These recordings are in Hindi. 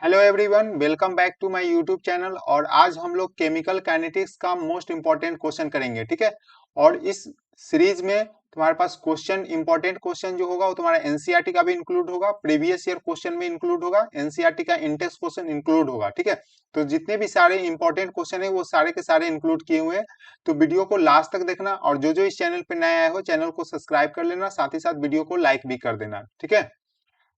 Hello everyone, welcome back to my YouTube channel. और आज हम लोग केमिकल काइनेटिक्स का मोस्ट इंपॉर्टेंट क्वेश्चन करेंगे, ठीक है। और इस सीरीज में तुम्हारे पास क्वेश्चन, इंपॉर्टेंट क्वेश्चन जो होगा वो तुम्हारा एनसीईआरटी का भी इंक्लूड होगा, प्रीवियस ईयर क्वेश्चन भी इंक्लूड होगा, एनसीईआरटी का इंटेक्स क्वेश्चन इंक्लूड होगा, ठीक है। तो जितने भी सारे इंपॉर्टेंट क्वेश्चन है वो सारे के सारे इंक्लूड किए हुए हैं। तो वीडियो को लास्ट तक देखना, और जो जो इस चैनल पे नए आए हो चैनल को सब्सक्राइब कर लेना, साथ ही साथ वीडियो को लाइक भी कर देना, ठीक है।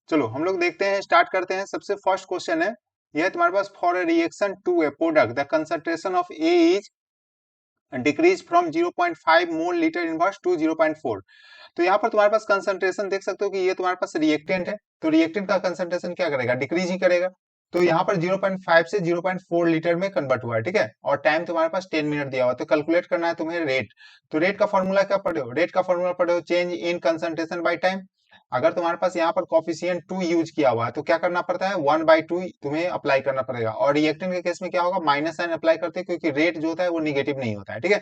चलो हम लोग देखते हैं, स्टार्ट करते हैं। सबसे फर्स्ट क्वेश्चन है, यह तुम्हारे पास for a reaction to a product the concentration of A is decrease from 0.5 mole litre inverse to 0.4। तो यहाँ पर तुम्हारे पास कंसंट्रेशन देख सकते हो कि ये तुम्हारे पास रिएक्टेंट है, तो रिएक्टेंट का कंसंट्रेशन क्या करेगा, डिक्रीज ही करेगा। तो यहाँ पर 0.5 से 0.4 लीटर में कन्वर्ट हुआ है, ठीक है। और टाइम तुम्हारे पास 10 मिनट दिया हुआ है। तो कैलकुलेट करना है तुम्हें रेट। तो रेट का फॉर्मूला क्या पढ़े हो, रेट का फॉर्मूला पढ़े हो change in concentration by time. अगर तुम्हारे पास यहाँ पर कॉफिशिएंट 2 यूज किया हुआ है तो क्या करना पड़ता है, 1/2 तुम्हें अप्लाई करना पड़ेगा। और रिएक्टेंट के केस में क्या होगा, माइनस साइन अप्लाई करते हैं, क्योंकि रेट जो होता है वो निगेटिव नहीं होता है, ठीक है।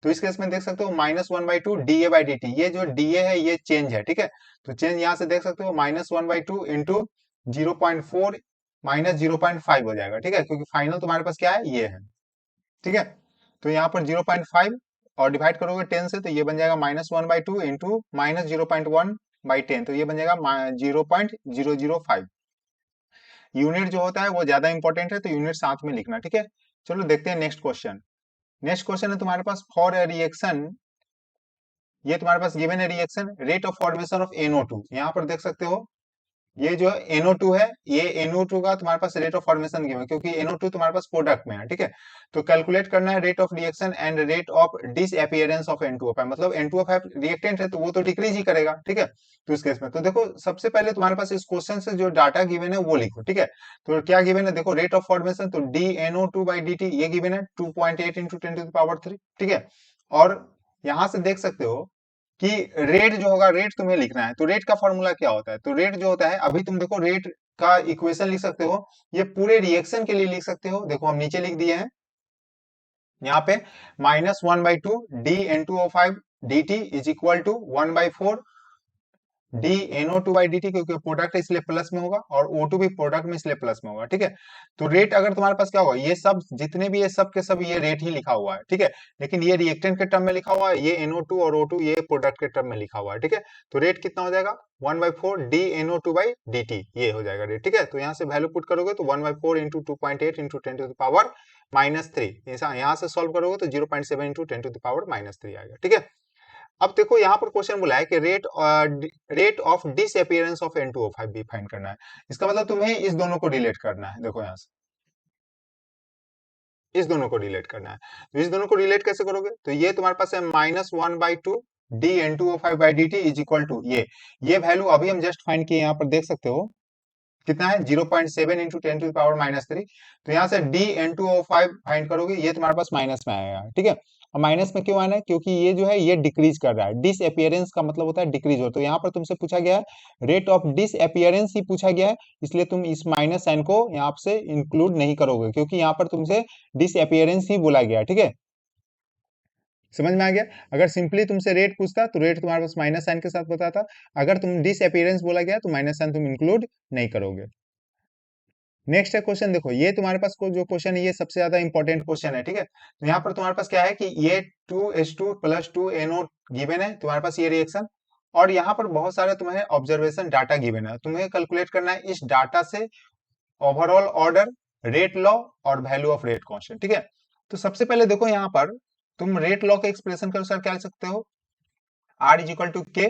तो इस केस में देख सकते हो -1/2 DA/dt, ये जो DA है ये चेंज है, ठीक है। तो चेंज यहाँ से देख सकते हो -1/2 इंटू 0.4 -0.5 हो जाएगा, ठीक है, क्योंकि फाइनल तुम्हारे पास क्या है, ये है, ठीक है। तो यहाँ पर 0.5 और डिवाइड करोगे 10 से, तो ये बन जाएगा -1/2 इंटू -0.1/10, तो ये बन जाएगा 0.005। यूनिट जो होता है वो ज्यादा इंपॉर्टेंट है, तो यूनिट साथ में लिखना, ठीक है। चलो देखते हैं नेक्स्ट क्वेश्चन। नेक्स्ट क्वेश्चन है तुम्हारे पास फॉर ए रिएक्शन, ये तुम्हारे पास गिवन है reaction rate of formation of NO2। यहाँ पर देख सकते हो ये जो NO2 है, ये NO2 का तुम्हारे पास रेट ऑफ फॉर्मेशन गिवन है, क्योंकि NO2 तुम्हारे पास प्रोडक्ट में है, ठीक है। तो कैलकुलेट करना है rate of reaction and rate of disappearance of N2O5। मतलब N2O5 रिएक्टेंट है तो वो तो डिक्रीज ही करेगा, ठीक है। तो इस केस में तो देखो, सबसे पहले तुम्हारे पास इस क्वेश्चन से जो डाटा गिवन है वो लिखो, ठीक है। तो क्या गिवन है, देखो रेट ऑफ फॉर्मेशन, तो DNO2/dt ये गिवन है 2.8 इंटू 10⁻3, ठीक है। और यहां से देख सकते हो कि रेट जो होगा, रेट तुम्हें लिखना है। तो रेट का फॉर्मूला क्या होता है, तो रेट जो होता है, अभी तुम देखो रेट का इक्वेशन लिख सकते हो, ये पूरे रिएक्शन के लिए लिख सकते हो। देखो हम नीचे लिख दिए हैं यहाँ पे -1/2 DN2O5 dt is equal to 1/4 DNO2/dt, क्योंकि प्रोडक्ट है इसलिए प्लस में होगा, और O2 भी प्रोडक्ट में इसलिए प्लस में होगा, ठीक है। तो रेट अगर तुम्हारे पास क्या होगा, ये सब जितने भी ये सब के सब ये रेट ही लिखा हुआ है, ठीक है। लेकिन ये रिएक्टेंट के टर्म में लिखा हुआ है, ये NO2 और O2 ये प्रोडक्ट के टर्म में लिखा हुआ है, ठीक है। तो रेट कितना हो जाएगा, 1/4 DNO2/dt ये हो जाएगा रेट, ठीक है। तो यहाँ से वैल्यू पुट करोगे तो 1/4 इंटू 2.8 इंटू 10⁻³ यहाँ से सॉल्व करोगे तो 0.7 इंटू 10⁻³ आएगा, ठीक है। अब देखो यहाँ पर क्वेश्चन बोला है कि rate of disappearance of N2O5 भी फाइंड करना है। इसका मतलब तुम्हें इस दोनों को रिलेट करना है। देखो यहाँ से इस दोनों को रिलेट करना है। तो इस दोनों को रिलेट कैसे करोगे, तो ये तुम्हारे पास है -1/2 DN2O5/dt इज इक्वल टू ये वैल्यू अभी हम जस्ट फाइंड किए, यहाँ पर देख सकते हो कितना है, 0.7 इंटू 10⁻³ तो यहाँ से DN2O5 फाइंड करोगे, ये तुम्हारे पास माइनस में आएगा, ठीक है। अब माइनस में क्यों आना है, क्योंकि ये जो है ये डिक्रीज कर रहा है, डिसअपियरेंस का मतलब होता है डिक्रीज हो। तो यहाँ पर तुमसे पूछा गया है रेट ऑफ डिसअपियरेंस ही पूछा गया है, इसलिए तुम इस माइनस साइन को यहाँ से इंक्लूड नहीं करोगे, क्योंकि यहाँ पर तुमसे डिसअपियरेंस ही बोला गया, ठीक है। समझ में आ गया। अगर सिंपली तुमसे रेट पूछता तो रेट तुम्हारे पास माइनस साइन के साथ बताता, अगर तुम डिसअपियरेंस बोला गया तो माइनस साइन तुम इंक्लूड नहीं करोगे। नेक्स्ट है क्वेश्चन, देखो ये तुम्हारे पास जो क्वेश्चन है ये सबसे ज्यादा इंपॉर्टेंट क्वेश्चन है, ठीक है। तो यहाँ पर तुम्हारे पास क्या है कि ये 2H2 + 2NO गिवन है तुम्हारे पास ये रिएक्शन, और यहाँ पर बहुत सारे तुम्हें ऑब्जर्वेशन डाटा गिवन है, तुम्हें कैलकुलेट करना है इस डाटा से ओवरऑल ऑर्डर, रेट लॉ और वैल्यू ऑफ रेट कांस्टेंट, ठीक है। तो सबसे पहले देखो यहाँ पर तुम रेट लॉ के एक्सप्रेशन के अनुसार क्या लिख सकते हो, R इज इक्वल टू के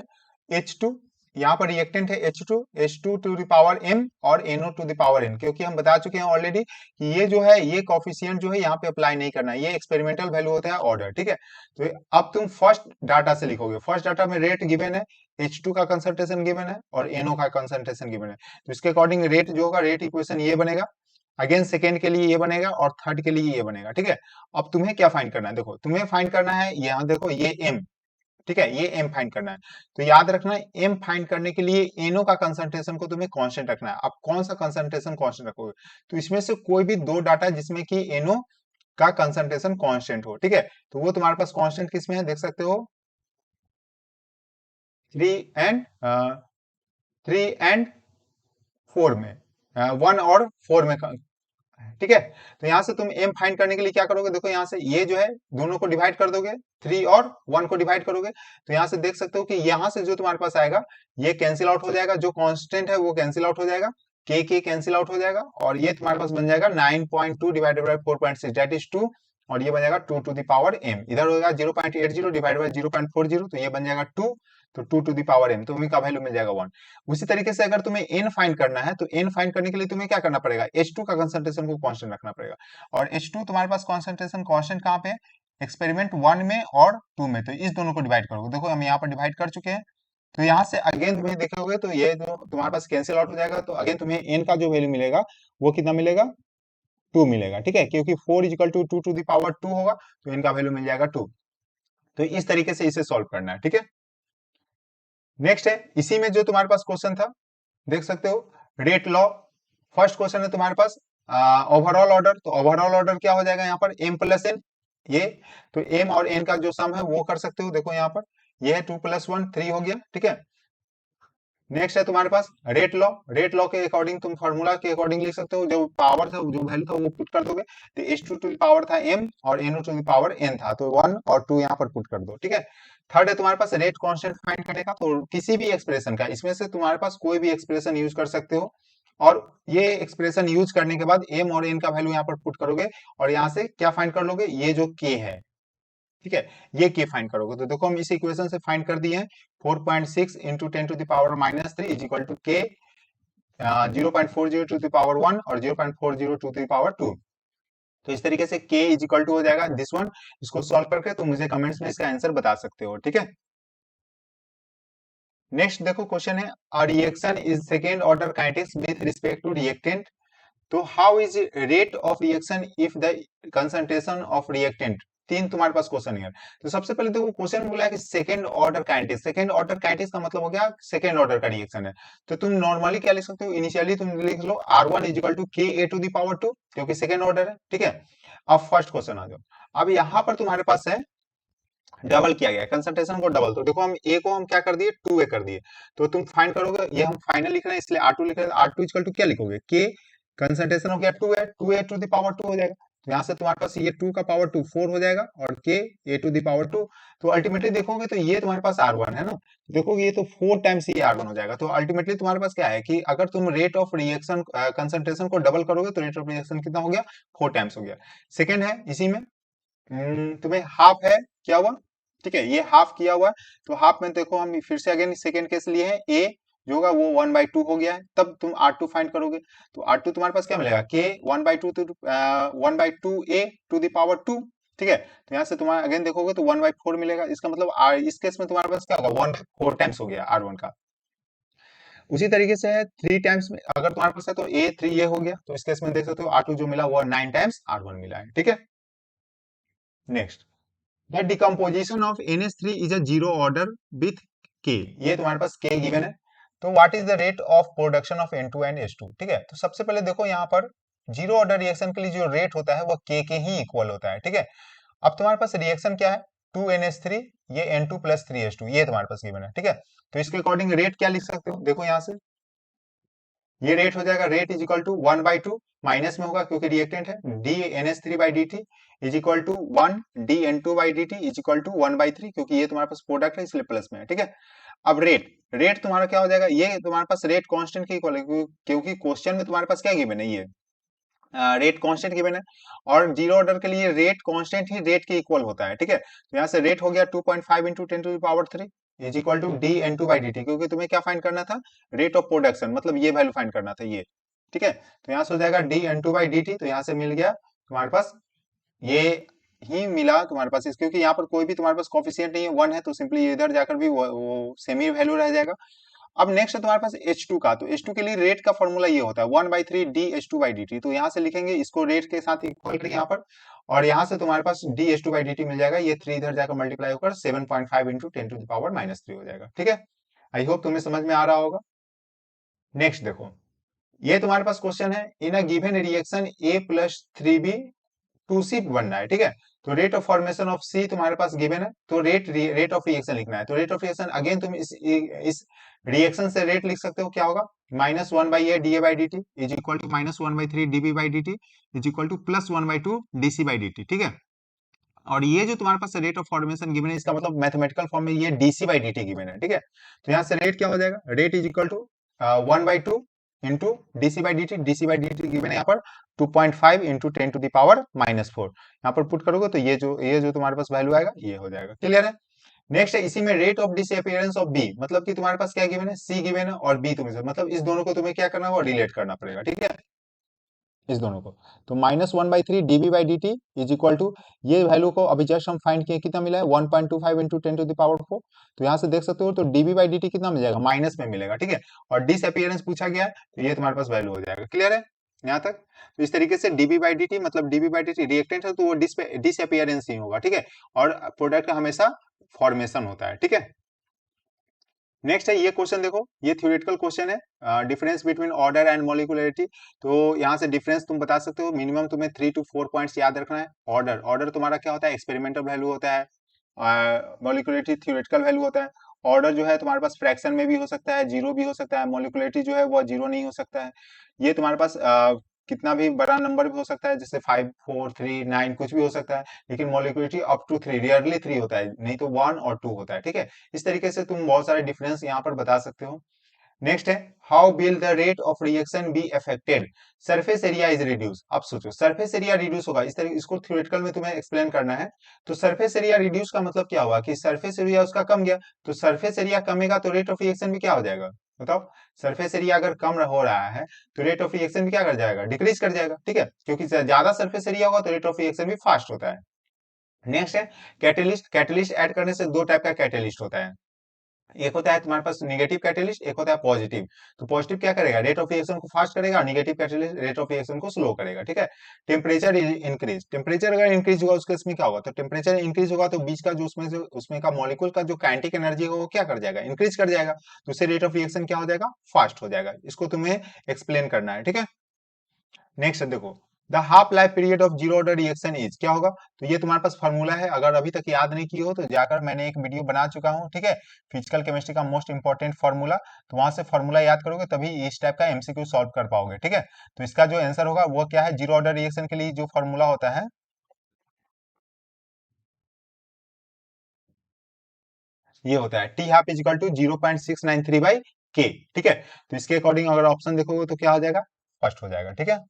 H2, यहाँ पर रिएक्टेंट है H2 to the power m और NO to the power n, क्योंकि हम बता चुके हैं ऑलरेडी कि ये जो है ये कॉफिशिएंट जो है यहाँ पे अप्लाई नहीं करना है, ये एक्सपेरिमेंटल वैल्यू होता है ऑर्डर, ठीक है। तो अब तुम फर्स्ट डाटा से लिखोगे, फर्स्ट डाटा में रेट गिवन है, H2 का कंसंट्रेशन गिवन है और NO का कंसंट्रेशन गिवन है, तो इसके अकॉर्डिंग रेट जो होगा, रेट इक्वेशन ये बनेगा। अगेन सेकेंड के लिए ये बनेगा और थर्ड के लिए ये बनेगा, ठीक है। अब तुम्हें क्या फाइंड करना है, देखो तुम्हें फाइंड करना है यहाँ, देखो ये m, ठीक है, ये एम फाइंड करना है। तो याद रखना है एम फाइंड करने के लिए एनओ का कंसंट्रेशन को तुम्हें कांस्टेंट रखना है। अब कौन सा कंसंट्रेशन कांस्टेंट रखोगे, तो इसमें से कोई भी दो डाटा जिसमें कि एनओ का कंसंट्रेशन कांस्टेंट हो, ठीक है। तो वो तुम्हारे पास कांस्टेंट किसमें है, देख सकते हो 3 एंड 3 एंड 4 में 1 और 4 में, ठीक है। तो यहाँ से तुम m फाइंड करने के लिए क्या करोगे, देखो यहाँ से ये जो है दोनों को डिवाइड कर दोगे, 3 और 1 को डिवाइड करोगे, तो यहाँ से देख सकते हो कि यहाँ से जो तुम्हारे पास आएगा ये कैंसिल आउट हो जाएगा, जो कांस्टेंट है वो कैंसिल आउट हो जाएगा, के कैंसिल आउट हो जाएगा, और ये तुम्हारे पास बन जाएगा 9.2 डिवाइडेड बाय 4.6 दैट इज 2, और ये बन जाएगा 2 टू द पावर m, इधर होगा 0.80 डिवाइड बाय 0.40, तो ये बन जाएगा 2, तो 2 टू द पावर m, तो तुम्हें का वैल्यू मिल जाएगा 1। उसी तरीके से अगर तुम्हें n फाइंड करना है, तो n फाइंड करने के लिए तुम्हें क्या करना पड़ेगा, H2 का कंसंट्रेशन को कांस्टेंट रखना पड़ेगा, और H2 तुम्हारे पास कंसंट्रेशन कांस्टेंट कहाँ पे है, एक्सपेरिमेंट 1 में और 2 में, तो इस दोनों को डिवाइड करोगे, देखो हम यहाँ पर डिवाइड कर चुके हैं, तो यहाँ से अगेन तुम्हें देखोगे तो ये जो तुम्हारे पास कैंसिल आउट हो जाएगा, तो अगेन तुम्हें n का जो वैल्यू मिलेगा वो कितना मिलेगा, 2 मिलेगा, ठीक है, क्योंकि 4 equal to 2 to the power 2 होगा, तो n का वैल्यू मिल जाएगा 2। तो इस तरीके से इसे सॉल्व करना है, ठीक है। नेक्स्ट है, इसी में जो तुम्हारे पास क्वेश्चन था, देख सकते हो, रेट लॉ, फर्स्ट क्वेश्चन है तुम्हारे पास ओवरऑल ऑर्डर, तो ओवरऑल ऑर्डर क्या हो जाएगा यहाँ पर, m प्लस n, ये तो m और n का जो सम है वो कर सकते हो, देखो यहाँ पर ये है 2 + 1 3 हो गया, ठीक है। नेक्स्ट है तुम्हारे पास रेट लॉ, रेट लॉ के अकॉर्डिंग तुम फार्मूला के अकॉर्डिंग लिख सकते हो, जो पावर था जो वैल्यू था वो पुट कर दोगे, तो h2 टू द पावर था m और n to the power n था, तो 1 और 2 यहाँ पर पुट कर दो, ठीक है। थर्ड है तुम्हारे पास रेट कांस्टेंट फाइंड करने का, तो किसी भी एक्सप्रेशन का, इसमें से तुम्हारे पास कोई भी एक्सप्रेशन यूज कर सकते हो, और ये एक्सप्रेशन यूज करने के बाद m और n का वैल्यू यहाँ पर पुट करोगे, और यहाँ से क्या फाइंड कर लोगे, ये जो k है, ठीक है, ये के फाइंड करोगे, तो देखो हम इस इक्वेशन से फाइंड कर दिए हैं, 4.6 into 10 to the power -3 is equal to K 0.40 to the power 1 और 0.40 टू द पावर 2, तो इस तरीके से k इज इक्वल टू हो जाएगा दिस वन। इसको सॉल्व करके तुम मुझे कमेंट्स में इसका आंसर बता सकते हो, ठीक है। नेक्स्ट देखो क्वेश्चन है, a reaction is second order kinetics with respect to reactant, तो how is rate of reaction if the concentration of reactant, तीन तुम्हारे पास क्वेश्चन है। तो सबसे पहले देखो क्वेश्चन बोला है कि second order kinetics, second order kinetics का मतलब हो गया सेकंड ऑर्डर का रिएक्शन है, तो तुम नॉर्मली क्या लिख सकते हो, इनिशियली तुम लिख लो R1 equal to KA to the power 2, क्योंकि सेकंड ऑर्डर है, ठीक है। अब फर्स्ट क्वेश्चन आ जाओ, अब यहाँ पर तुम्हारे पास है डबल किया गया कंसंट्रेशन को डबल, तो देखो हम ए को हम क्या कर दिए 2A कर दिए, तो तुम फाइंड करोगे, ये हम फाइनल लिख रहे हैं इसलिए R2 लिख रहे हैं, R2 इक्वल टू क्या लिखोगे, के कंसंट्रेशन हो गया 2A टू द पावर 2 हो जाएगा, तो यहाँ से तुम्हारे पास ये 2 का पावर 2 4 हो जाएगा, और के A टू द पावर 2, तो अल्टीमेटली देखोगे तो ये तुम्हारे पास R1 है ना, देखोगे ये तो 4 टाइम्स ये R1 हो जाएगा, तो अल्टीमेटली तुम्हारे पास क्या है कि अगर तुम रेट ऑफ रिएक्शन कंसंट्रेशन को डबल करोगे तो रेट ऑफ रिएक्शन कितना हो गया, 4 टाइम्स हो गया। सेकेंड है इसी में तुम्हें हाफ है क्या हुआ, ठीक है, ये हाफ किया हुआ है, तो हाफ में देखो हम फिर से अगेन सेकेंड केस लिए हैं, ए जो होगा वो 1/2 हो गया है, तब तुम R2 फाइंड करोगे, तो R2 तुम्हारे पास क्या मिलेगा, के 1/2 to 1/2A to the power 2, ठीक है, तो यहाँ से तुम्हारा अगेन देखोगे तो 1/4 मिलेगा, इसका मतलब इस केस में तुम्हारे पास क्या होगा 1/4 टाइम्स हो गया R1 का। उसी तरीके से 3 टाइम्स में अगर तुम्हारे पास है तो A 3A हो गया, तो इस केस में देख सकते हो R2 जो मिला वो 9 टाइम्स R1 मिला है, ठीक है। Next, The decomposition of NH3 is a zero order with K, ये तुम्हारे पास K गिवन है, तो what is the rate of production of N2 and H2, ठीक है। तो सबसे पहले देखो यहाँ पर जीरो ऑर्डर रिएक्शन के लिए जो रेट होता है वो K के ही इक्वल होता है, ठीक है। अब तुम्हारे पास रिएक्शन क्या है 2NH3 ये N2 + 3H2 ये तुम्हारे पास गिवन है, ठीक है, तो इसके अकॉर्डिंग रेट क्या लिख सकते हो, देखो यहाँ से ये रेट हो जाएगा, rate is equal to 1/2 minus में होगा क्योंकि रिएक्टेंट है, dNH3/dt is equal to 1 dN2/dt is equal to 1/3, क्योंकि ये तुम्हारे पास प्रोडक्ट है इसलिए प्लस में है, ठीक है। अब रेट रेट तुम्हारा क्या हो जाएगा, ये तुम्हारे पास रेट कांस्टेंट के इक्वल है, क्योंकि क्वेश्चन में तुम्हारे पास क्या गिवन है, ये रेट कांस्टेंट गिवन है, और जीरो ऑर्डर के लिए रेट कांस्टेंट ही रेट के इक्वल होता है, ठीक है। तो यहाँ से रेट हो गया 2.5 into 10 to the power 3 is equal to dN2/dt, क्योंकि तुम्हें क्या फाइंड करना था, रेट ऑफ प्रोडक्शन, मतलब ये वैल्यू फाइंड करना था ये, ठीक है। तो यहाँ से हो जाएगा dN2/dt, तो यहाँ से मिल गया तुम्हारे पास ये ही मिला तुम्हारे पास क्योंकि यहाँ पर कोई भी तुम्हारे पास कोफिशिएंट नहीं है 1 है, तो सिंपली इधर जाकर भी वो सेम ही वैल्यू रह जाएगा। अब नेक्स्ट है तुम्हारे पास H2 का, तो H2 के लिए रेट का फॉर्मूला ये होता है 1/3 dH2/dt, तो यहाँ से लिखेंगे इसको रेट के साथ इक्वल करेंगे यहाँ पर, और यहाँ से तुम्हारे पास dH2/dt मिल जाएगा, ये 3 इधर जाकर मल्टीप्लाई होकर 7.5 इंटू 10 टू द पावर -3 हो जाएगा, ठीक है। आई होप तुम्हें समझ में आ रहा होगा। नेक्स्ट देखो, ये तुम्हारे पास क्वेश्चन है, in a given reaction A + 3B 2C बनना है, ठीक है। तो rate of formation of C तुम्हारे पास गिवन है, तो रेट ऑफ रिएक्शन लिखना है। तो रेट ऑफ रिएक्शन अगेन तुम इस रिएक्शन से रेट लिख सकते हो, क्या होगा, -1/a D A by D T is equal to -1/3 dB by D T is equal to +1/2 dC by D T, ठीक है। और ये जो तुम्हारे पास रेट ऑफ फॉर्मेशन गिवन है, इसका मतलब मैथमेटिकल फॉर्म में ये D C by D T given है, ठीक है। तो यहाँ से रेट क्या हो जाएगा, rate is equal to 1/2 into DC by D T, DC by D T given है यहाँ पर 2.5 इंटू 10⁻⁴ यहाँ पर पुट करोगे तो ये जो तुम्हारे पास वैल्यू आएगा ये हो जाएगा, क्लियर है। नेक्स्ट है इसी में rate of disappearance of B, मतलब कि तुम्हारे पास क्या गिवन है, सी गिवन है और बी तुम्हें, मतलब इस दोनों को तुम्हें क्या करना होगा, रिलेट करना पड़ेगा, ठीक है, इस दोनों को। तो -1/3 dB by D T is equal to, ये वैल्यू को अभी जस्ट हम फाइंड किए, कितना मिला है, 1.25 इंटू 10⁻⁴। तो यहाँ से देख सकते हो, तो dB बाई डी टी कितना मिल जाएगा, माइनस में मिलेगा, ठीक है। और डिसअपियरेंस पूछा गया है, तो ये तुम्हारे पास वैल्यू हो जाएगा, क्लियर है यहाँ तक। तो इस तरीके से dB बाई डी टी, मतलब dB by D T reactant है तो वो डिसअपियरेंस ही होगा, ठीक है। और प्रोडक्ट का हमेशा फॉर्मेशन होता है, ठीक है। नेक्स्ट है ये क्वेश्चन देखो, ये थ्योरेटिकल क्वेश्चन है, difference between order and molecularity. तो यहाँ से डिफरेंस तुम बता सकते हो, मिनिमम तुम्हें 3 to 4 पॉइंट्स याद रखना है। ऑर्डर तुम्हारा क्या होता है, एक्सपेरिमेंटल वैल्यू होता है, मॉलिक्यूलरिटी थ्योरेटिकल वैल्यू होता है। ऑर्डर जो है तुम्हारे पास फ्रैक्शन में भी हो सकता है, जीरो भी हो सकता है, मॉलिक्यूलरिटी जो है वो जीरो नहीं हो सकता है। ये तुम्हारे पास कितना भी बड़ा नंबर भी हो सकता है, जैसे 5, 4, 3, 9 कुछ भी हो सकता है, लेकिन मॉलिक्यूलरिटी अप टू 3, रेयरली 3 होता है, नहीं तो 1 और 2 होता है, ठीक है। इस तरीके से तुम बहुत सारे डिफरेंस यहाँ पर बता सकते हो। नेक्स्ट है, how will the rate of reaction be affected, surface area is reduce. अब सोचो सरफेस एरिया रिड्यूस होगा, इस तरह इसको थ्योरेटिकल में तुम्हें एक्सप्लेन करना है। तो सरफेस एरिया रिड्यूस का मतलब क्या हुआ, कि सरफेस एरिया उसका कम गया, तो सरफेस एरिया कमेगा तो रेट ऑफ रिएक्शन भी क्या हो जाएगा, बताओ। सरफेस एरिया अगर कम हो रहा है तो रेट ऑफ रिएक्शन भी क्या कर जाएगा, डिक्रीज कर जाएगा, ठीक है, क्योंकि ज्यादा सरफेस एरिया होगा तो रेट ऑफ रिएक्शन भी फास्ट होता है। नेक्स्ट है कैटेलिस्ट, कैटेलिस्ट ऐड करने से दो टाइप का कैटेलिस्ट होता है, एक होता है तुम्हारे पास निगेटिव कैटेलिस्ट, एक होता है पॉजिटिव। तो पॉजिटिव क्या करेगा, रेट ऑफ रिएक्शन को फास्ट करेगा, और negative catalyst rate of reaction को स्लो करेगा, ठीक है। टेम्परेचर इंक्रीज, टेम्परेचर अगर इंक्रीज होगा उसके इसमें क्या होगा, तो टेम्परेचर इंक्रीज होगा तो बीच का जो उसमें का मॉलिक्यूल का जो काइनेटिक एनर्जी होगा वो क्या कर जाएगा, इंक्रीज कर जाएगा, तो उससे रेट ऑफ रिएक्शन क्या हो जाएगा, फास्ट हो जाएगा। इसको तुम्हें एक्सप्लेन करना है, ठीक है। नेक्स्ट देखो, the half life period of zero order reaction is, क्या होगा, तो ये तुम्हारे पास फॉर्मूला है, अगर अभी तक याद नहीं की हो तो जाकर मैंने एक वीडियो बना चुका हूँ, ठीक है, फिजिकल केमिस्ट्री का मोस्ट इंपॉर्टेंट फॉर्मूला। तो वहां से फॉर्मूला याद करोगे तभी इस टाइप का एमसीक्यू सॉल्व कर पाओगे, ठीक है। तो इसका जो आंसर होगा वो क्या है, जीरो ऑर्डर रिएक्शन के लिए जो फॉर्मूला होता है ये होता है T half is equal to 0.693/K, ठीक है। तो इसके अकॉर्डिंग अगर ऑप्शन देखोगे तो क्या हो जाएगा, फर्स्ट हो जाएगा, ठीक है।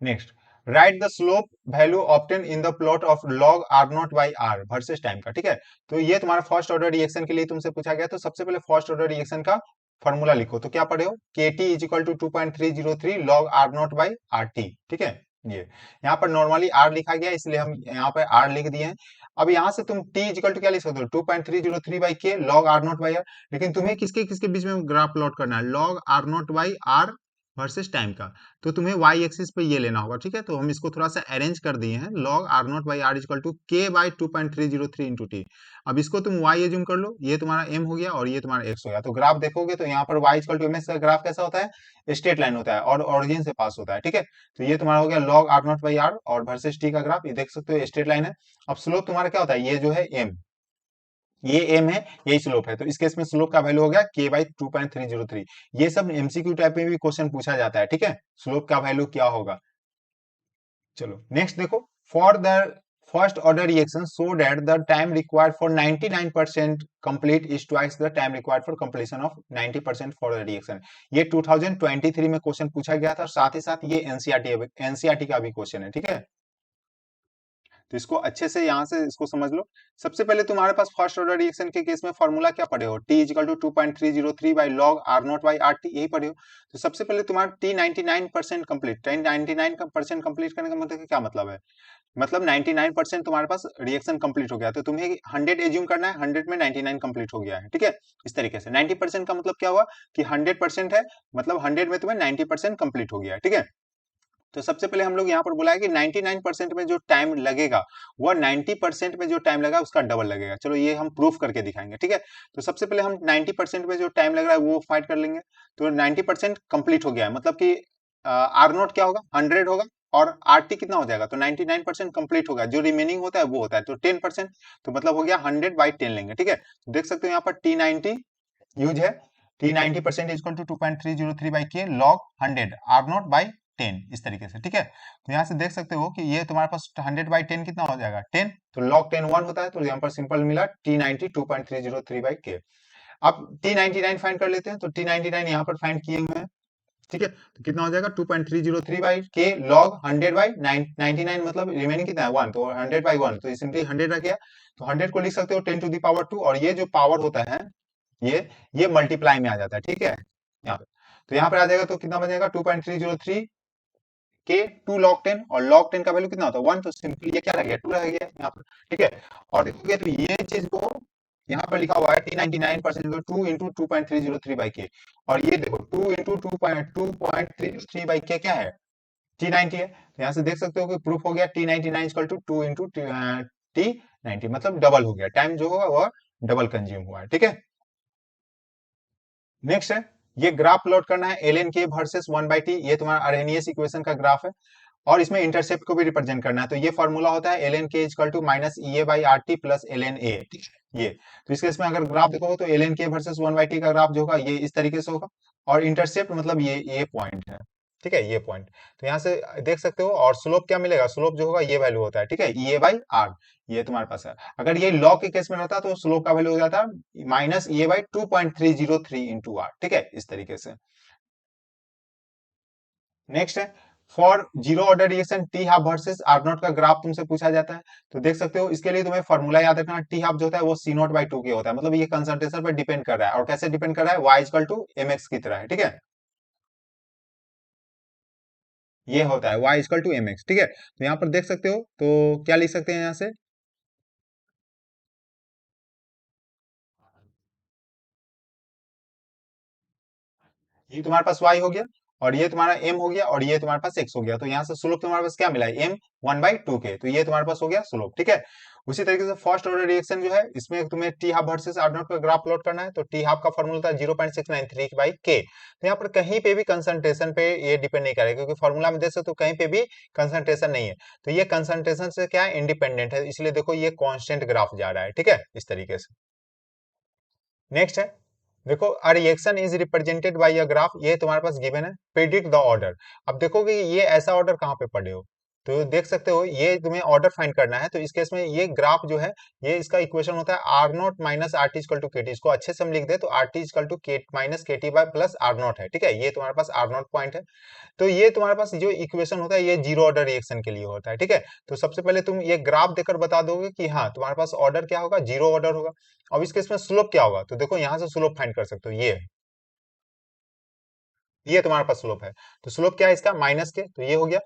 Next, right the slope value obtain in the plot of log r0/r versus time का, ठीक है। तो ये तुम्हारा फर्स्ट ऑर्डर रिएक्शन के लिए तुमसे पूछा गया, तो सबसे पहले फर्स्ट ऑर्डर रिएक्शन का फॉर्मूला लिखो, तो क्या पढ़े हो, KT is equal to 2.303 log r0/rt, ठीक है। ये यहाँ पर नॉर्मली r लिखा गया इसलिए हम यहाँ पर r लिख दिए हैं। अब यहाँ से तुम t इजिकल टू क्या लिख सकते हो, 2.303/K log r0/r, लेकिन तुम्हें किसके किसके बीच में ग्राफ प्लॉट करना है, log r0/r वर्सेस टाइम का। तो तुम्हें y एक्सिस पे ये लेना होगा, ठीक है। तो हम इसको थोड़ा सा अरेंज कर दिए हैं, log r0/r equal to k/2.303 into T. अब इसको तुम y एज्यूम कर लो, ये तुम्हारा m हो गया और ये तुम्हारा x हो गया। तो ग्राफ देखोगे तो यहाँ पर y इक्वल टू mx का ग्राफ कैसा होता है, स्ट्रेट लाइन होता है और ओरिजिन से पास होता है, ठीक है। तो ये तुम्हारा हो गया log r0/r और वर्सेस t का ग्राफ, ये देख सकते हो स्ट्रेट लाइन है। अब स्लोप तुम्हारा क्या होता है, ये जो है m, ये m है, यही स्लोप है, तो इस केस में स्लोप का वैल्यू हो गया k/2.303। ये सब एमसीक्यू टाइप में भी क्वेश्चन पूछा जाता है, ठीक है, स्लोप का वैल्यू क्या होगा। चलो नेक्स्ट देखो, for the first order reaction so that the time required for 99% complete is twice the time required for completion of 90% for the reaction. ये 2023 में क्वेश्चन पूछा गया था, साथ ही साथ ये एनसीईआरटी का भी क्वेश्चन है, ठीक है। तो इसको अच्छे से यहाँ से इसको समझ लो। सबसे पहले तुम्हारे पास फर्स्ट ऑर्डर रिएक्शन के केस में फॉर्मूला क्या पढ़े हो, T is equal to 2.303 log r0/rt, यही पढ़े हो। तो सबसे पहले तुम्हारा T 99% कंप्लीट, 99% कंप्लीट करने का मतलब क्या मतलब है, मतलब 99% तुम्हारे पास रिएक्शन कंप्लीट हो गया, तो तुम्हें 100 एज्यूम करना है, 100 में 99 कंप्लीट हो गया है, ठीक है। इस तरीके से 90% का मतलब क्या हुआ, कि 100% है, मतलब 100 में तुम्हें 90% कंप्लीट हो गया है, ठीक है। तो सबसे पहले हम लोग यहाँ पर बोला है कि 99% में जो टाइम लगेगा वो 90% में जो टाइम लगा उसका डबल लगेगा। चलो ये हम प्रूफ करके दिखाएंगे, ठीक है। तो सबसे पहले हम 90% में जो टाइम लग रहा है वो फाइंड कर लेंगे। तो 90% कंप्लीट हो गया है, मतलब कि R0 क्या होगा, 100 होगा, और आरटी कितना हो जाएगा, तो 99% कंप्लीट होगा, जो रिमेनिंग होता है वो होता है, तो 10%, तो मतलब हो गया 100/10 लेंगे, ठीक है। तो देख सकते हो यहाँ पर T90 यूज है, T90% equal to 2.303/k log 100 R0/10, इस तरीके से, ठीक है। तो यहाँ से देख सकते हो कि ये तुम्हारे पास 100/10 कितना हो जाएगा, 10, तो log 10 1 होता है, तो यहाँ पर सिंपल मिला T90 2.303/k। अब T99 फाइंड कर लेते हैं, तो T99 यहाँ पर फाइंड किए हुए हैं, ठीक है। तो कितना हो जाएगा 2.303/k log 100/99, मतलब रिमेनिंग कितना है 1, तो 100/1, तो सिंपली 100 रह गया। तो 100 को लिख सकते हो 10⁻², और ये जो पावर होता है ये ये मल्टीप्लाई में आ जाता है, ठीक है, यहाँ पे। तो यहाँ पर आ जाएगा, तो कितना बनेगा 2.303 के 2 log 10, और log 10 का वैल्यू कितना होता है 1, तो सिंपली ये क्या रह गया 2 रह गया यहाँ पर, ठीक है। और देखोगे तो ये चीज को यहाँ पर लिखा हुआ है T99% 2 इंटू 2.303/k, और ये देखो 2 इंटू 2.303/k क्या है, T90 है। तो यहाँ से देख सकते हो कि प्रूफ हो गया T99 equal to 2 into T90, मतलब डबल हो गया, टाइम जो होगा वह डबल कंज्यूम हुआ है, ठीक है। नेक्स्ट है, ये ग्राफ प्लॉट करना है ln k वर्सेस 1/t, ये तुम्हारा अरहेनियस इक्वेशन का ग्राफ है, और इसमें इंटरसेप्ट को भी रिप्रेजेंट करना है। तो ये फॉर्मूला होता है ln k equal to minus EA/RT plus ln A, ठीक है। ये तो इसके इसमें अगर ग्राफ देखोगे तो ln k वर्सेस 1/t का ग्राफ जो होगा ये इस तरीके से होगा, और इंटरसेप्ट मतलब ये पॉइंट है, ठीक है, ये पॉइंट। तो यहाँ से देख सकते हो, और स्लोप क्या मिलेगा, स्लोप जो होगा ये वैल्यू होता है, ठीक है, EA/R, ये तुम्हारे पास है। अगर ये लॉग के केस में रहता तो स्लोप का वैल्यू हो जाता माइनस EA/2.303 × R, ठीक है, इस तरीके से। नेक्स्ट है, for zero order reaction T half versus R naught का ग्राफ तुमसे पूछा जाता है। तो देख सकते हो, इसके लिए तुम्हें फॉर्मूला याद रखना, टी हाफ जो होता है वो C0/2 के होता है, मतलब ये कंसंट्रेशन पर डिपेंड कर रहा है, और कैसे डिपेंड कर रहा है, y इक्वल टू mx की तरह है, ठीक है। ये होता है y इक्वल टू mx, ठीक है। तो यहाँ पर देख सकते हो, तो क्या लिख सकते हैं यहाँ से, ये तुम्हारे पास y हो गया, और ये तुम्हारा m हो गया, और ये तुम्हारे पास x हो गया। तो यहाँ से स्लोप तुम्हारे पास क्या मिला है, m 1/2 के, तो ये तुम्हारे पास हो गया स्लोप, ठीक है। उसी तरीके से फर्स्ट ऑर्डर रिएक्शन जो है, इसमें तुम्हें T half versus R naught का ग्राफ प्लॉट करना है। तो टी हाफ का फॉर्मूला था 0.693/k। तो यहाँ पर कहीं पे भी कंसंट्रेशन पे ये डिपेंड नहीं करेगा, क्योंकि फॉर्मूला में देख सकते हो कहीं पे भी कंसंट्रेशन नहीं है, तो ये कंसंट्रेशन से क्या है, इंडिपेंडेंट है, इसलिए देखो ये कांस्टेंट ग्राफ जा रहा है, ठीक है, इस तरीके से। नेक्स्ट है, देखो अ reaction is represented by a graph, ये तुम्हारे पास गिवन है, प्रेडिक्ट द ऑर्डर। अब देखोगे ये ऐसा ऑर्डर कहाँ पे पढ़े हो, तो देख सकते हो ये तुम्हें ऑर्डर फाइंड करना है। तो इस केस में ये ग्राफ जो है, ये इसका इक्वेशन होता है R0 minus RT equal to KT, इसको अच्छे से हम लिख दे तो RT equal to K minus KT by plus R0 है, ठीक है, ये तुम्हारे पास R0 पॉइंट है। तो ये तुम्हारे पास जो इक्वेशन होता है ये जीरो ऑर्डर रिएक्शन के लिए होता है, ठीक है। तो सबसे पहले तुम ये ग्राफ देकर बता दोगे कि हाँ तुम्हारे पास ऑर्डर क्या होगा, जीरो ऑर्डर होगा। अब इसके इसमें स्लोप क्या होगा, तो देखो यहाँ से स्लोप फाइंड कर सकते हो, ये तुम्हारे पास स्लोप है। तो स्लोप क्या है इसका, माइनस के, तो ये हो गया।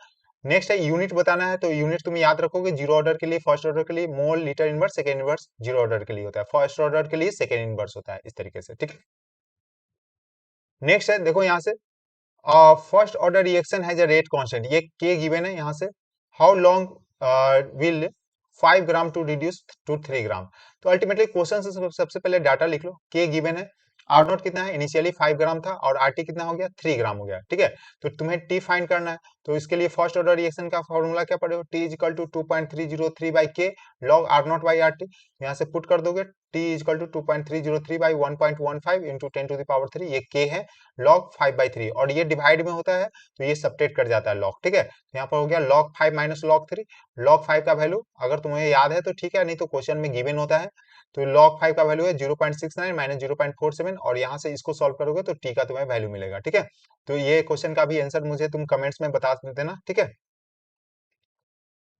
नेक्स्ट है यूनिट बताना है, तो यूनिट तुम याद रखोगे, जीरो ऑर्डर के लिए फर्स्ट ऑर्डर के लिए मोल litre inverse, second inverse zero order के लिए होता है, फर्स्ट ऑर्डर के लिए सेकंड इनवर्स होता है, इस तरीके से, ठीक है। नेक्स्ट है, देखो यहाँ से first order reaction has a rate constant, ये के गिवन है यहाँ से, how long will 5 gram to reduce to 3 gram. तो अल्टीमेटली क्वेश्चन से सबसे पहले डाटा लिख लो, के गिवन है, आर नॉट कितना है, इनिशियली 5 ग्राम था, और आर टी कितना हो गया 3 ग्राम हो गया, ठीक है। तो तुम्हें टी फाइंड करना है, तो इसके लिए फर्स्ट ऑर्डर रिएक्शन का फॉर्मूला क्या पड़ेगा, T is equal to 2.303/k log R naught by R T, यहाँ से पुट कर दोगे, T is equal to 2.303/1.15 into 10⁻³ ये के है, लॉग 5/3, और ये डिवाइड में होता है तो ये सब्ट्रैक्ट कर जाता है लॉग, ठीक है। तो यहाँ पर हो गया log 5 माइनस log 3, log 5 का वैल्यू अगर तुम्हें याद है तो ठीक है, नहीं तो क्वेश्चन में गिवन होता है। तो log 5 का वैल्यू है 0.69 माइनस 0.47, और यहाँ से इसको सॉल्व करोगे तो टी का तुम्हें वैल्यू मिलेगा, ठीक है। तो ये क्वेश्चन का भी आंसर मुझे तुम कमेंट्स में बता देना, ठीक है।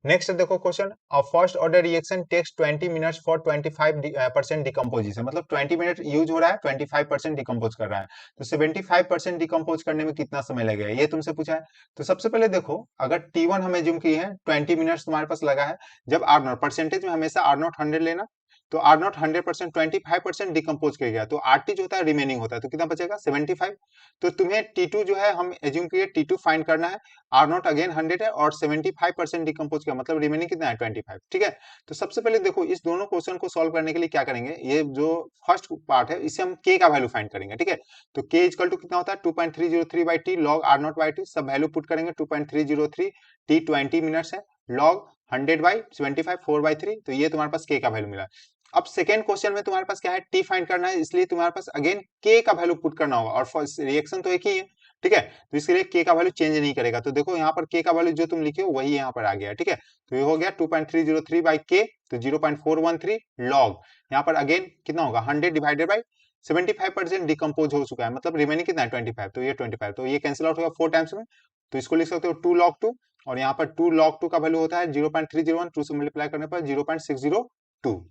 नेक्स्ट देखो question, first order reaction takes 20 minutes for 25% decomposition, मतलब 20 मिनट यूज हो रहा है, 25% डिकम्पोज कर रहा है, तो 75% डिकम्पोज करने में कितना समय लगेगा, ये तुमसे पूछा है। तो सबसे पहले देखो, अगर T1 हमें जूम की है 20 मिनट्स तुम्हारे पास लगा है, जब R0 परसेंटेज में हमेशा R0 100 लेना, तो आर नॉट 100% 25% डिकम्पोज कर गया, तो आर टी जो होता है रिमेनिंग होता है, तो कितना बचेगा 75। तो तुम्हें T2 जो है हम एज्यूम किए T2 फाइंड करना है, आर नॉट अगेन 100 है और 75% डिकम्पोज किया, मतलब रिमेनिंग कितना है 25। ठीक है, तो सबसे पहले देखो इस दोनों क्वेश्चन को सॉल्व करने के लिए क्या करेंगे, ये जो फर्स्ट पार्ट है इससे हम के का वैल्यू फाइंड करेंगे। ठीक है, तो के इक्वल टू कितना होता है 2.303 by T log R naught by T, सब वैल्यू पुट करेंगे। 2.303 टी 20 मिनट्स है, लॉग 100 बाई 75 4/3, तो ये तुम्हारे पास के का वैल्यू मिला। अब सेकेंड क्वेश्चन में तुम्हारे पास क्या है, टी फाइंड करना है, इसलिए तुम्हारे पास अगेन के का वैल्यू पुट करना होगा, और रिएक्शन तो एक ही है। ठीक है, तो इसके लिए के का वैल्यू चेंज नहीं करेगा, तो देखो यहाँ पर के का वैल्यू जो तुम लिखे हो वही यहाँ पर आ गया। ठीक है, तो ये हो गया 2.303 बाई के, तो 0.413 लॉग, यहाँ पर अगेन कितना होगा 100 डिवाइडेड बाई 75% डिकम्पोज हो चुका है, मतलब रिमेनिंग कितना है 25, तो ये 25, तो ये कैंसिल आउट होगा 4 टाइम्स में, तो इसको लिख सकते हो 2 log 2, और यहाँ पर 2 log 2 का वैल्यू होता है 0.301, 2 से मल्टीप्लाई करने पर 0.602।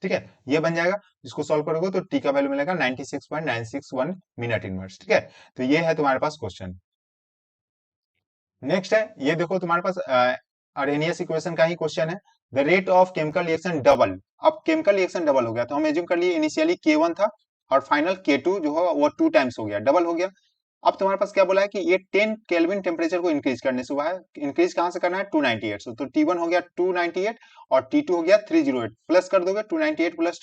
ठीक है, ये बन जाएगा, इसको सॉल्व करोगे तो टी का वैल्यू मिलेगा 96.961 मिनट इनवर्स। ठीक है, तो ये है तुम्हारे पास क्वेश्चन। नेक्स्ट है, ये देखो तुम्हारे पास अरेनियस इक्वेशन का ही क्वेश्चन है। The rate of chemical reaction double, अब केमिकल रिएक्शन डबल हो गया, तो हम एज्यूम कर लिए इनिशियली K1 था और फाइनल K2 जो है वो 2 टाइम्स हो गया, डबल हो गया। अब तुम्हारे पास क्या बोला है कि ये 10 केल्विन टेम्परेचर को इंक्रीज करने से हुआ है, इंक्रीज कहां से करना है 298 से, तो T1 हो गया 298 और T2 हो गया 308, प्लस कर दोगे 298 प्लस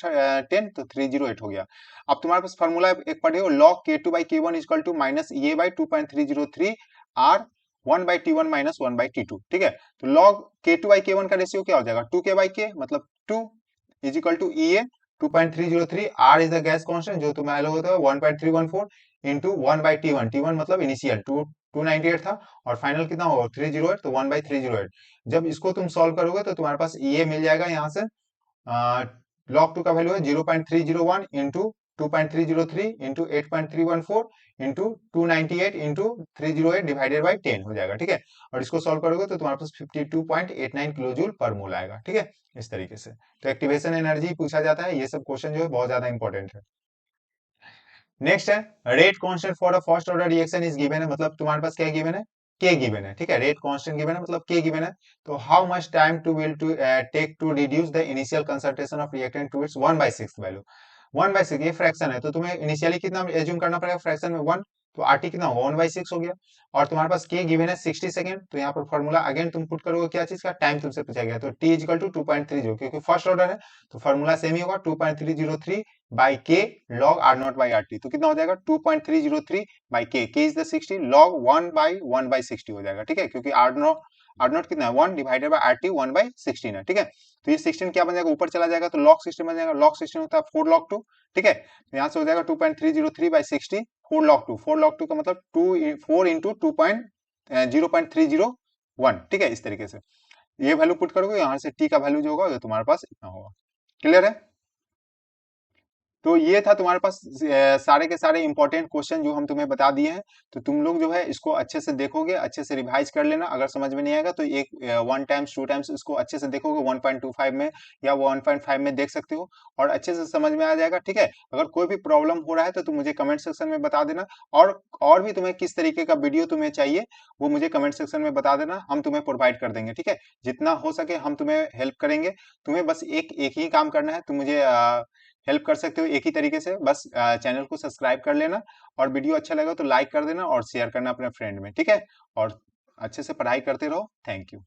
10 तो 308 हो गया। अब तुम्हारे पास फॉर्मूला एक पढ़े हो, log K2 by K1 equal to minus A by 2.303 R 1/T1 minus 1/T2। ठीक है, तो log K2 by K1 का रेशियो क्या हो जाएगा 2K by K, मतलब 2 is equal to EA 2.303, R is the gas constant जो तुम्हारे लोग होता है 1.314 इंटू 1/T1, T1 मतलब इनिशियल 298 था और फाइनल कितना होगा 308, तो 1/308। जब इसको तुम सॉल्व करोगे तो तुम्हारे पास EA मिल जाएगा यहाँ से, log 2 का वैल्यू है 0.301 into 2.303 into 8.314 into 298 into 308 divided by 10 हो जाएगा। ठीक है, और इसको सॉल्व करोगे तो तुम्हारे पास 52.89 किलो जूल पर मोल आएगा। ठीक है, इस तरीके से तो एक्टिवेशन एनर्जी पूछा जाता है, ये सब क्वेश्चन जो है बहुत ज्यादा इंपॉर्टेंट है। नेक्स्ट है rate constant for a first order reaction is given है, मतलब तुम्हारे पास क्या गिवन है के गिवन है। ठीक है, रेट कांस्टेंट गिवन है मतलब के गिवन है, तो how much time to will to take to reduce the initial concentration of reactant to its 1/6 value. 1/6 ये फ्रैक्शन है, तो तुम्हें इनिशियली कितना एज्यूम करना पड़ेगा फ्रैक्शन में 1, तो आरटी कितना होगा 1/6 हो गया, और तुम्हारे पास के गिवन है 60 सेकंड, तो यहाँ पर फॉर्मूला अगेन तुम पुट करोगे क्या चीज का, टाइम तुमसे पूछा गया, तो टी इक्वल टू 2.30, क्योंकि फर्स्ट ऑर्डर है तो फॉर्मूला सेम ही होगा 2.303 बाई के log R naught by R T, तो कितना हो जाएगा 2.303 बाई के इज द 60 लॉग 1/1/60 हो जाएगा। ठीक है, क्योंकि आर नॉट कितना है 1 डिवाइडेड बाई आर टी 1/16 है। ठीक है, तो ये 16 क्या बन जाएगा ऊपर चला जाएगा, तो लॉग 16 बन जाएगा, लॉग 16 होता है 4 log 2। ठीक है, तो यहाँ से हो जाएगा 2.303 बाई 60 4 log 2, 4 log 2 का मतलब 4 इंटू 0.301। ठीक है, इस तरीके से ये वैल्यू पुट करोगे, यहाँ से टी का वैल्यू जो होगा वो तुम्हारे पास इतना होगा। क्लियर है, तो ये था तुम्हारे पास सारे के सारे इंपॉर्टेंट क्वेश्चन जो हम तुम्हें बता दिए हैं, तो तुम लोग जो है इसको अच्छे से देखोगे, अच्छे से रिवाइज कर लेना, अगर समझ में नहीं आएगा तो एक 1 टाइम्स 2 टाइम्स इसको अच्छे से देखोगे, 1.25 में या 1.5 में देख सकते हो और अच्छे से समझ में आ जाएगा। ठीक है, अगर कोई भी प्रॉब्लम हो रहा है तो तुम मुझे कमेंट सेक्शन में बता देना, और भी तुम्हें किस तरीके का वीडियो तुम्हें चाहिए वो मुझे कमेंट सेक्शन में बता देना, हम तुम्हें प्रोवाइड कर देंगे। ठीक है, जितना हो सके हम तुम्हें हेल्प करेंगे, तुम्हें बस एक ही काम करना है, तुम मुझे हेल्प कर सकते हो एक ही तरीके से, बस चैनल को सब्सक्राइब कर लेना और वीडियो अच्छा लगा तो लाइक कर देना और शेयर करना अपने फ्रेंड में। ठीक है, और अच्छे से पढ़ाई करते रहो। Thank you.